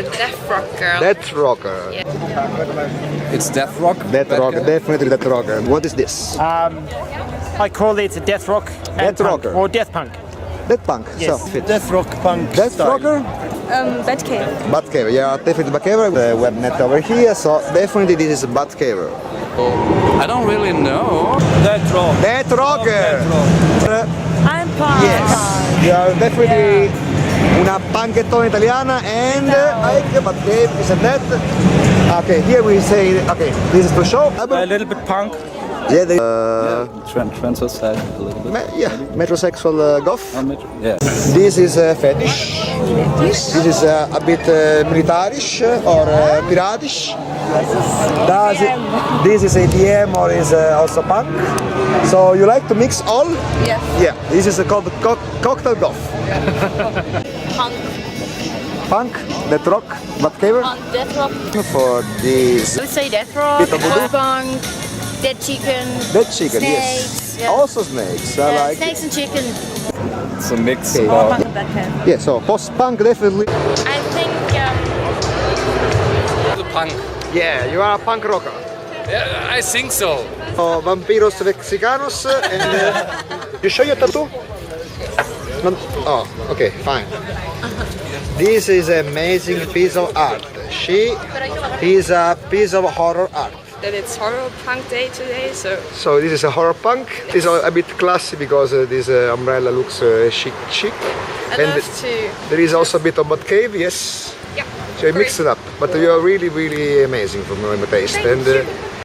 a death rock girl. Death rocker. Yeah. It's death rock. Death rock, definitely death rocker. What is this? I call it death rock and Death punk, rocker. or death punk. Death punk. Yes. So, Death rock punk death style. rocker. Batcave. Batcave. Yeah, definitely Batcave. The webnet over here. So definitely this is Batcave. I don't really know. Death rock. Death rocker. I'm punk. Yes. You are definitely una panchettona italiana and Batcave is a death. Okay, here we say, okay, this is to show. A little bit punk. Yeah, the, Transvestite a little bit. metrosexual goth. Yeah. This is a fetish. This is a bit militarish or piratish. This is ADM or is also punk. So you like to mix all? Yes. Yeah. This is called cocktail goth. Punk. Punk, death rock, Batcave. Punk, death rock. For this I would say death rock, Bit of voodoo. punk, dead chicken. dead chicken, Snakes, yes. yeah. Also snakes. I Yeah, like. snakes and chicken. It's a mix. Okay. Batcave. Yeah. So post-punk definitely. I think The punk. Yeah, you are a punk rocker. Yeah, I think so. Vampiros Mexicanos and you show your tattoo? No, oh, okay, fine. This is an amazing piece of art. She is a piece of horror art. that it's horror punk day today, so So this is a horror punk. It's a bit classy because this umbrella looks chic. I And love to. there is also a bit of Batcave, yes. Yeah. So you mix it up, but you are really, really amazing from my taste. Thank And you.